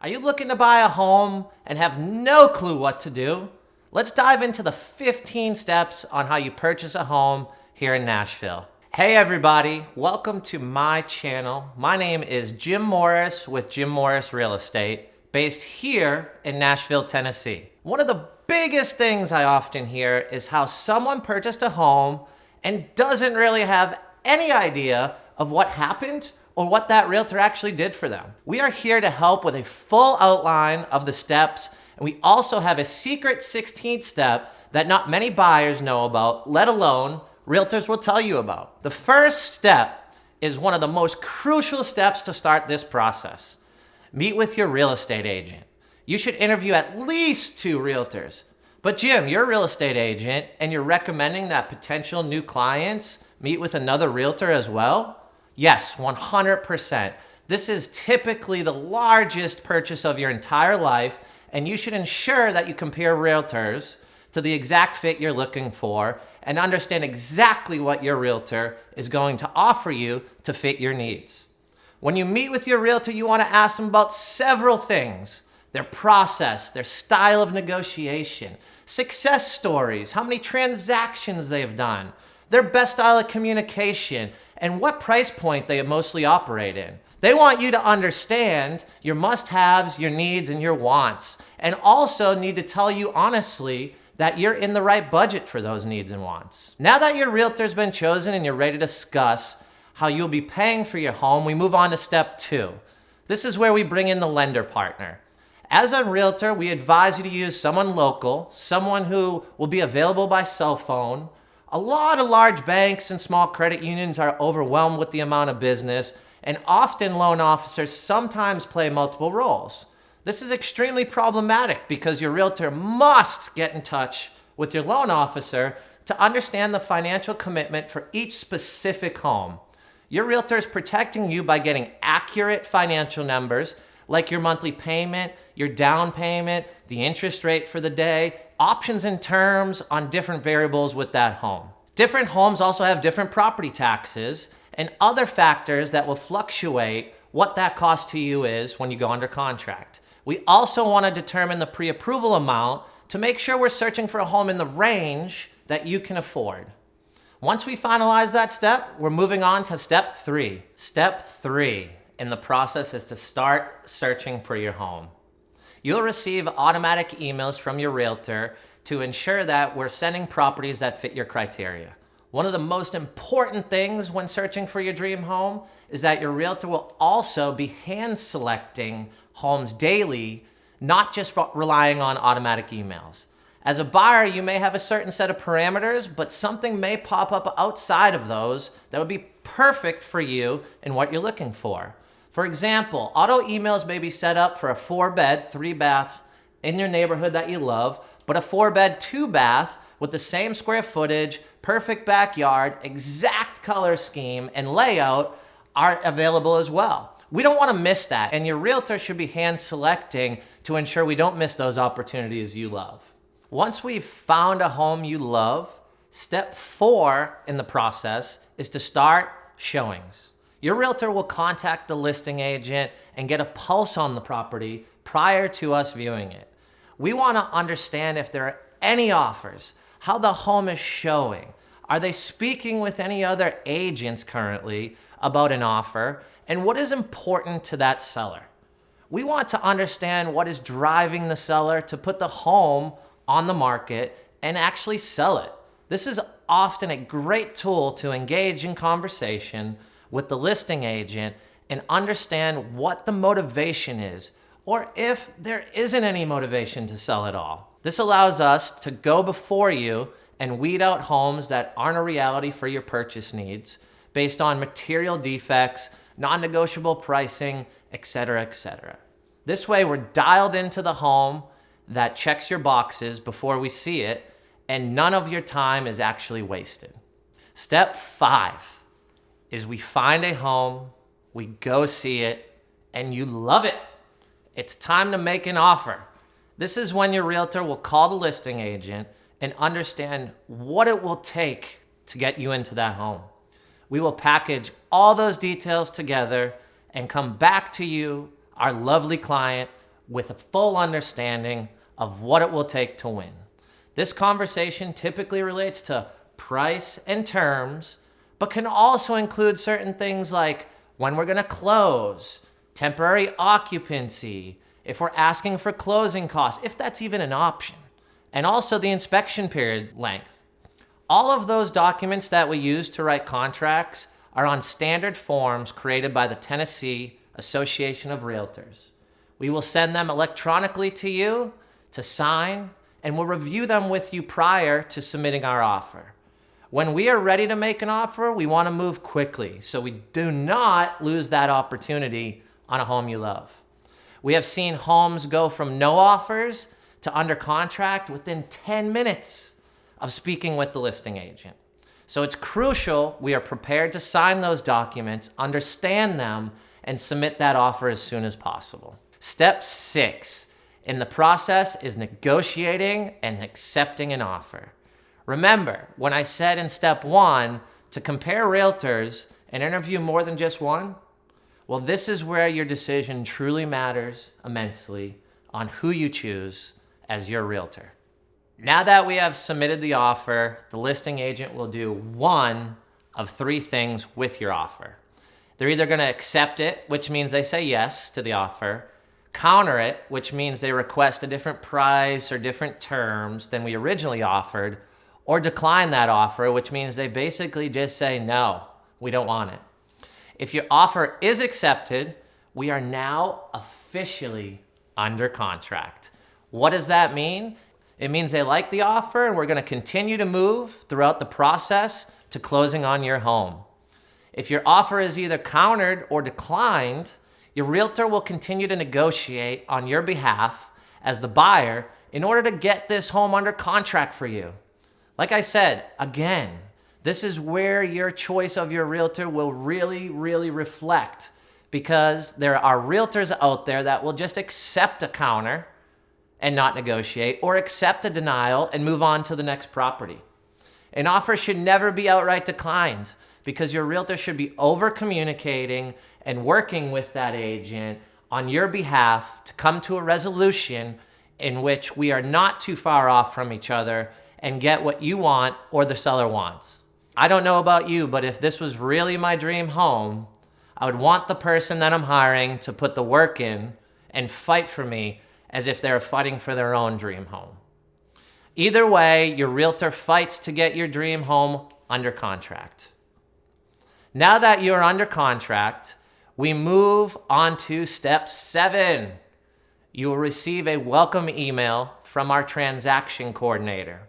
Are you looking to buy a home and have no clue what to do? Let's dive into the 15 steps on how you purchase a home here in Nashville. Hey everybody, welcome to my channel. My name is Jim Morris with Jim Morris Real Estate, based here in Nashville, Tennessee. One of the biggest things I often hear is how someone purchased a home and doesn't really have any idea of what happened or what that realtor actually did for them. We are here to help with a full outline of the steps, and we also have a secret 16th step that not many buyers know about, let alone realtors will tell you about. The first step is one of the most crucial steps to start this process. Meet with your real estate agent. You should interview at least 2 realtors. But Jim, you're a real estate agent and you're recommending that potential new clients meet with another realtor as well? Yes, 100%. This is typically the largest purchase of your entire life, and you should ensure that you compare realtors to the exact fit you're looking for and understand exactly what your realtor is going to offer you to fit your needs. When you meet with your realtor, you want to ask them about several things: their process, their style of negotiation, success stories, how many transactions they've done, their best style of communication, and what price point they mostly operate in. They want you to understand your must-haves, your needs, and your wants, and also need to tell you honestly that you're in the right budget for those needs and wants. Now that your realtor's been chosen and you're ready to discuss how you'll be paying for your home, we move on to step 2. This is where we bring in the lender partner. As a realtor, we advise you to use someone local, someone who will be available by cell phone. A lot of large banks and small credit unions are overwhelmed with the amount of business, and often loan officers sometimes play multiple roles. This is extremely problematic because your realtor must get in touch with your loan officer to understand the financial commitment for each specific home. Your realtor is protecting you by getting accurate financial numbers like your monthly payment, your down payment, the interest rate for the day, options and terms on different variables with that home. Different homes also have different property taxes and other factors that will fluctuate what that cost to you is when you go under contract. We also want to determine the pre-approval amount to make sure we're searching for a home in the range that you can afford. Once we finalize that step, we're moving on to step 3. Step 3 in the process is to start searching for your home. You'll receive automatic emails from your realtor to ensure that we're sending properties that fit your criteria. One of the most important things when searching for your dream home is that your realtor will also be hand selecting homes daily, not just relying on automatic emails. As a buyer, you may have a certain set of parameters, but something may pop up outside of those that would be perfect for you and what you're looking for. For example, auto emails may be set up for a 4-bed, 3-bath in your neighborhood that you love, but a 4-bed, 2-bath with the same square footage, perfect backyard, exact color scheme, and layout are available as well. We don't want to miss that, and your realtor should be hand selecting to ensure we don't miss those opportunities you love. Once we've found a home you love, step 4 in the process is to start showings. Your realtor will contact the listing agent and get a pulse on the property prior to us viewing it. We want to understand if there are any offers, how the home is showing. Are they speaking with any other agents currently about an offer? And what is important to that seller? We want to understand what is driving the seller to put the home on the market and actually sell it. This is often a great tool to engage in conversation with the listing agent and understand what the motivation is, or if there isn't any motivation to sell at all. This allows us to go before you and weed out homes that aren't a reality for your purchase needs based on material defects, non-negotiable pricing, etc., etc. This way we're dialed into the home that checks your boxes before we see it, and none of your time is actually wasted. Step 5 is we find a home, we go see it, and you love it. It's time to make an offer. This is when your realtor will call the listing agent and understand what it will take to get you into that home. We will package all those details together and come back to you, our lovely client, with a full understanding of what it will take to win. This conversation typically relates to price and terms, but can also include certain things like when we're going to close, temporary occupancy, if we're asking for closing costs, if that's even an option, and also the inspection period length. All of those documents that we use to write contracts are on standard forms created by the Tennessee Association of Realtors. We will send them electronically to you to sign, and we'll review them with you prior to submitting our offer. When we are ready to make an offer, we want to move quickly so we do not lose that opportunity on a home you love. We have seen homes go from no offers to under contract within 10 minutes of speaking with the listing agent. So it's crucial we are prepared to sign those documents, understand them, and submit that offer as soon as possible. Step 6 in the process is negotiating and accepting an offer. Remember, when I said in step 1 to compare realtors and interview more than just one, well, this is where your decision truly matters immensely on who you choose as your realtor. Now that we have submitted the offer, the listing agent will do one of 3 things with your offer. They're either going to accept it, which means they say yes to the offer, counter it, which means they request a different price or different terms than we originally offered, or decline that offer, which means they basically just say, no, we don't want it. If your offer is accepted, we are now officially under contract. What does that mean? It means they like the offer and we're going to continue to move throughout the process to closing on your home. If your offer is either countered or declined, your realtor will continue to negotiate on your behalf as the buyer in order to get this home under contract for you. Like I said, again, this is where your choice of your realtor will really, really reflect, because there are realtors out there that will just accept a counter and not negotiate, or accept a denial and move on to the next property. An offer should never be outright declined, because your realtor should be over communicating and working with that agent on your behalf to come to a resolution in which we are not too far off from each other and get what you want or the seller wants. I don't know about you, but if this was really my dream home, I would want the person that I'm hiring to put the work in and fight for me as if they're fighting for their own dream home. Either way, your realtor fights to get your dream home under contract. Now that you're under contract, we move on to step 7. You will receive a welcome email from our transaction coordinator.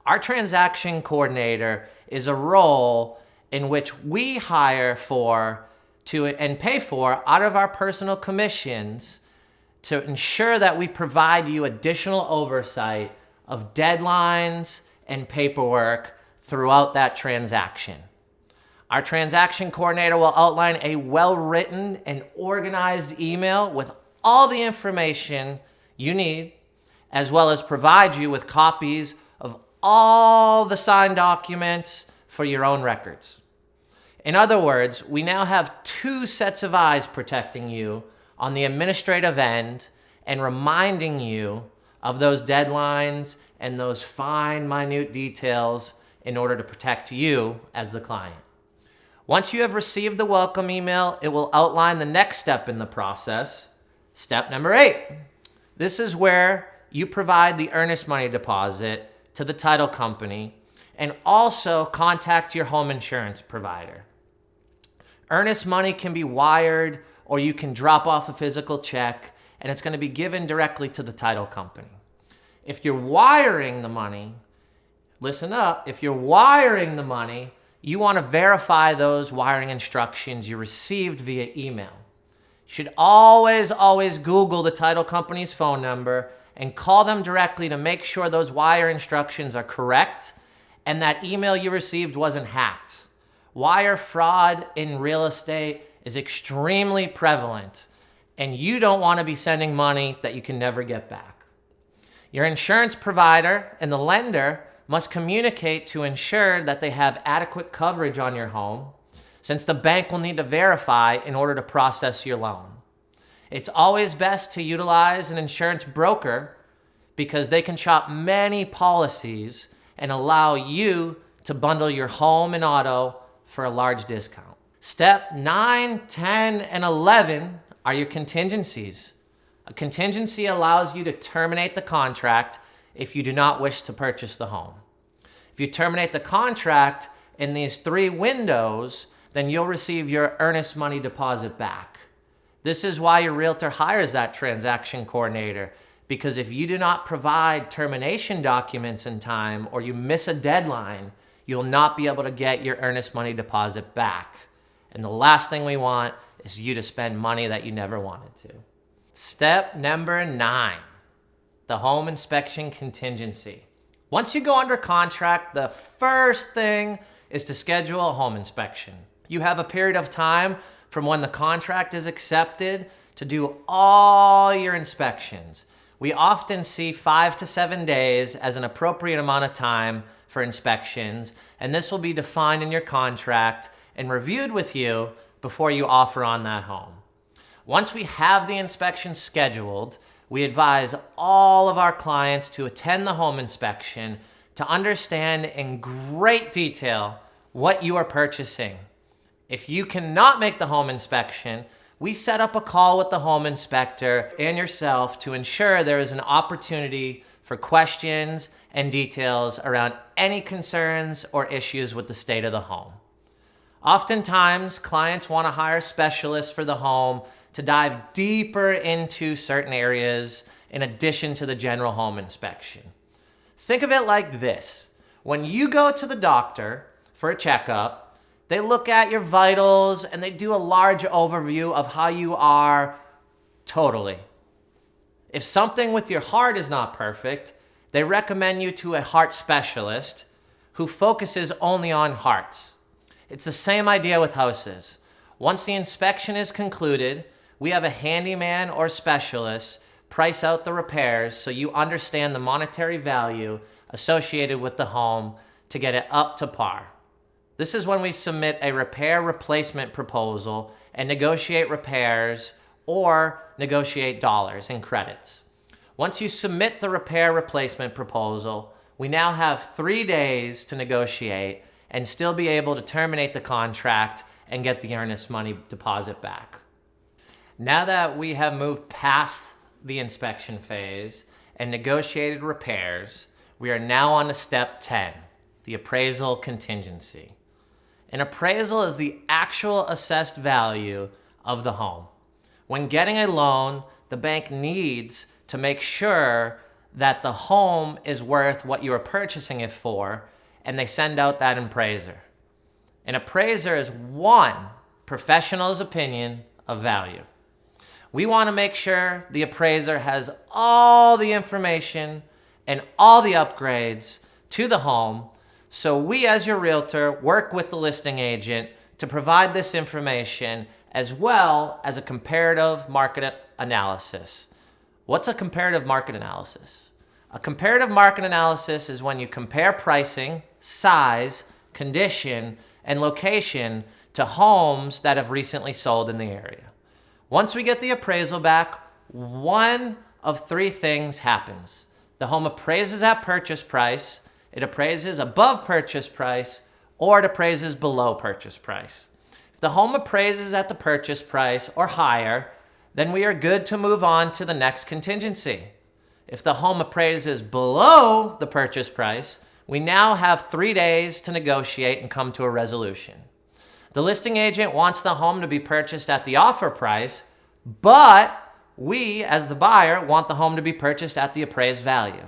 Our transaction coordinator is a role in which we hire for and pay for out of our personal commissions to ensure that we provide you additional oversight of deadlines and paperwork throughout that transaction. Our transaction coordinator will outline a well-written and organized email with all the information you need, as well as provide you with copies of all the signed documents for your own records. In other words, we now have 2 sets of eyes protecting you on the administrative end and reminding you of those deadlines and those fine, minute details in order to protect you as the client. Once you have received the welcome email, it will outline the next step in the process. Step number 8. This is where you provide the earnest money deposit to the title company and also contact your home insurance provider. Earnest money can be wired, or you can drop off a physical check, and it's going to be given directly to the title company. If you're wiring the money, listen up, if you're wiring the money, you want to verify those wiring instructions you received via email. You should always Google the title company's phone number and call them directly to make sure those wire instructions are correct and that email you received wasn't hacked. Wire fraud in real estate is extremely prevalent, and you don't want to be sending money that you can never get back. Your insurance provider and the lender must communicate to ensure that they have adequate coverage on your home, since the bank will need to verify in order to process your loan. It's always best to utilize an insurance broker because they can shop many policies and allow you to bundle your home and auto for a large discount. Step 9, 10, and 11 are your contingencies. A contingency allows you to terminate the contract if you do not wish to purchase the home. If you terminate the contract in these 3 windows, then you'll receive your earnest money deposit back. This is why your realtor hires that transaction coordinator, because if you do not provide termination documents in time or you miss a deadline, you'll not be able to get your earnest money deposit back. And the last thing we want is you to spend money that you never wanted to. Step number 9, the home inspection contingency. Once you go under contract, the first thing is to schedule a home inspection. You have a period of time from when the contract is accepted to do all your inspections. We often see 5 to 7 days as an appropriate amount of time for inspections, and this will be defined in your contract and reviewed with you before you offer on that home. Once we have the inspection scheduled, we advise all of our clients to attend the home inspection to understand in great detail what you are purchasing. If you cannot make the home inspection, we set up a call with the home inspector and yourself to ensure there is an opportunity for questions and details around any concerns or issues with the state of the home. Oftentimes, clients want to hire specialists for the home to dive deeper into certain areas in addition to the general home inspection. Think of it like this. When you go to the doctor for a checkup, they look at your vitals and they do a large overview of how you are totally. If something with your heart is not perfect, they recommend you to a heart specialist who focuses only on hearts. It's the same idea with houses. Once the inspection is concluded, we have a handyman or specialist price out the repairs so you understand the monetary value associated with the home to get it up to par. This is when we submit a repair replacement proposal and negotiate repairs or negotiate dollars and credits. Once you submit the repair replacement proposal, we now have 3 days to negotiate and still be able to terminate the contract and get the earnest money deposit back. Now that we have moved past the inspection phase and negotiated repairs, we are now on to step 10, the appraisal contingency. An appraisal is the actual assessed value of the home. When getting a loan, the bank needs to make sure that the home is worth what you are purchasing it for, and they send out that appraiser. An appraiser is one professional's opinion of value. We want to make sure the appraiser has all the information and all the upgrades to the home, so we as your realtor work with the listing agent to provide this information as well as a comparative market analysis. What's a comparative market analysis? A comparative market analysis is when you compare pricing, size, condition, and location to homes that have recently sold in the area. Once we get the appraisal back, one of 3 things happens. The home appraises at purchase price, it appraises above purchase price, or it appraises below purchase price. If the home appraises at the purchase price or higher, then we are good to move on to the next contingency. If the home appraises below the purchase price, we now have 3 days to negotiate and come to a resolution. The listing agent wants the home to be purchased at the offer price, but we, as the buyer, want the home to be purchased at the appraised value.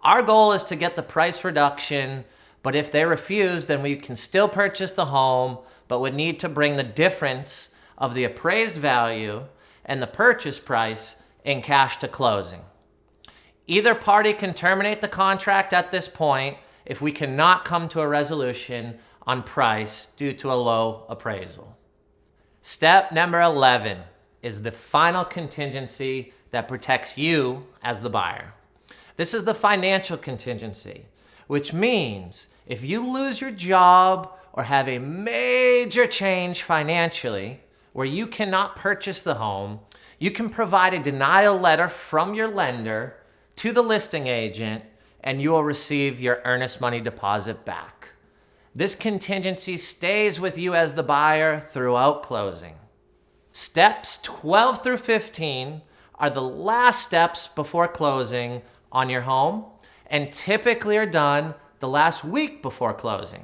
Our goal is to get the price reduction, but if they refuse, then we can still purchase the home, but would need to bring the difference of the appraised value and the purchase price in cash to closing. Either party can terminate the contract at this point if we cannot come to a resolution on price due to a low appraisal. Step number 11 is the final contingency that protects you as the buyer. This is the financial contingency, which means if you lose your job or have a major change financially, where you cannot purchase the home, you can provide a denial letter from your lender to the listing agent, and you will receive your earnest money deposit back. This contingency stays with you as the buyer throughout closing. Steps 12 through 15 are the last steps before closing on your home and typically are done the last week before closing.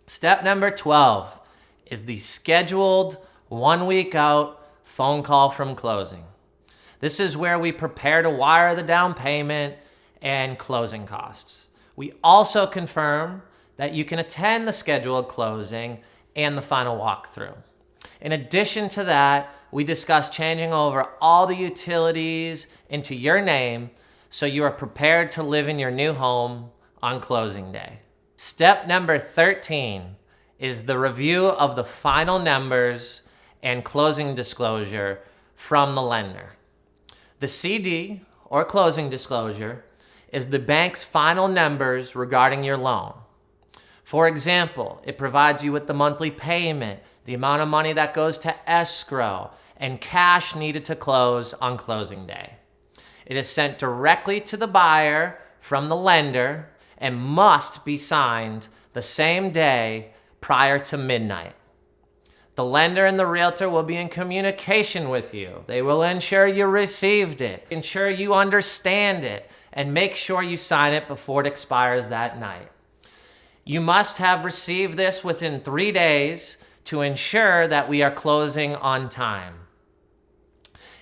Step number 12 is the scheduled 1 week out phone call from closing. This is where we prepare to wire the down payment and closing costs. We also confirm that you can attend the scheduled closing and the final walkthrough. In addition to that, we discuss changing over all the utilities into your name so you are prepared to live in your new home on closing day. Step number 13 is the review of the final numbers and closing disclosure from the lender. The CD, or closing disclosure, is the bank's final numbers regarding your loan. For example, it provides you with the monthly payment, the amount of money that goes to escrow, and cash needed to close on closing day. It is sent directly to the buyer from the lender and must be signed the same day prior to midnight. The lender and the realtor will be in communication with you. They will ensure you received it, ensure you understand it, and make sure you sign it before it expires that night. You must have received this within 3 days to ensure that we are closing on time.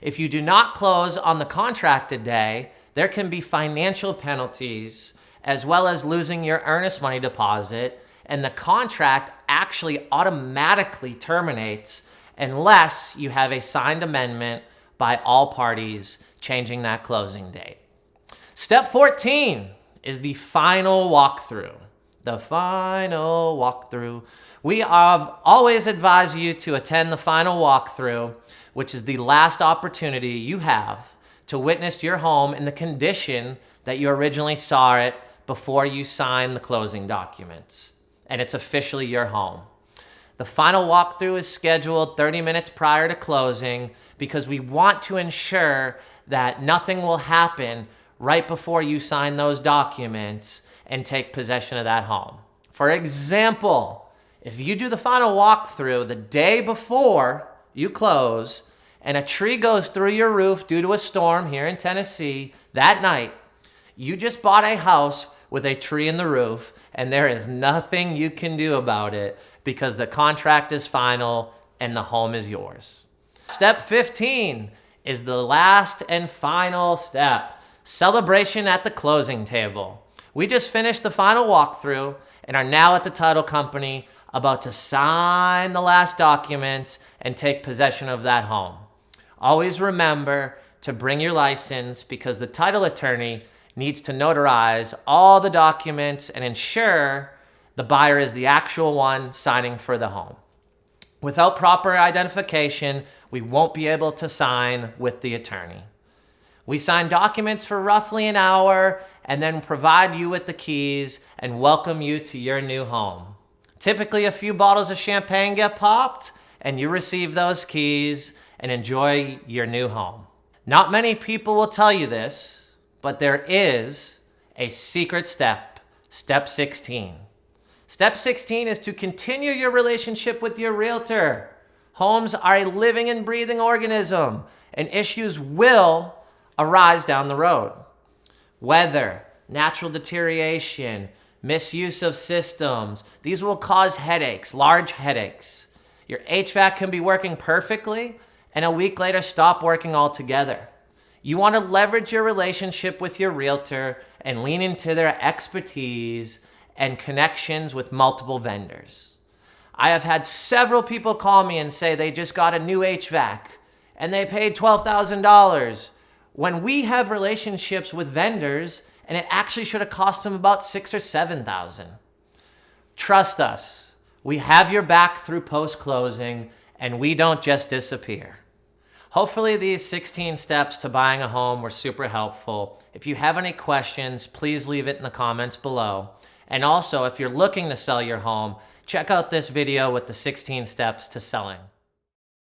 If you do not close on the contracted day, there can be financial penalties as well as losing your earnest money deposit, and the contract actually automatically terminates unless you have a signed amendment by all parties changing that closing date. Step 14 is the final walkthrough. The final walkthrough. We have always advised you to attend the final walkthrough, which is the last opportunity you have to witness your home in the condition that you originally saw it before you sign the closing documents, and it's officially your home. The final walkthrough is scheduled 30 minutes prior to closing because we want to ensure that nothing will happen right before you sign those documents and take possession of that home. For example, if you do the final walkthrough the day before you close and a tree goes through your roof due to a storm here in Tennessee that night, you just bought a house with a tree in the roof and there is nothing you can do about it because the contract is final and the home is yours. Step 15 is the last and final step. Celebration at the closing table. We just finished the final walkthrough and are now at the title company about to sign the last documents and take possession of that home. Always remember to bring your license because the title attorney needs to notarize all the documents and ensure the buyer is the actual one signing for the home. Without proper identification, we won't be able to sign with the attorney. We sign documents for roughly an hour and then provide you with the keys and welcome you to your new home. Typically, a few bottles of champagne get popped and you receive those keys and enjoy your new home. Not many people will tell you this, but there is a secret step, step 16. Step 16 is to continue your relationship with your realtor. Homes are a living and breathing organism, and issues will arise down the road. Weather, natural deterioration, misuse of systems, these will cause headaches, large headaches. Your HVAC can be working perfectly and a week later stop working altogether. You want to leverage your relationship with your realtor and lean into their expertise and connections with multiple vendors. I have had several people call me and say they just got a new HVAC and they paid $12,000 when we have relationships with vendors and it actually should have cost them about $6,000 or $7,000. Trust us, we have your back through post-closing and we don't just disappear. Hopefully these 16 steps to buying a home were super helpful. If you have any questions, please leave it in the comments below. And also, if you're looking to sell your home, check out this video with the 16 steps to selling.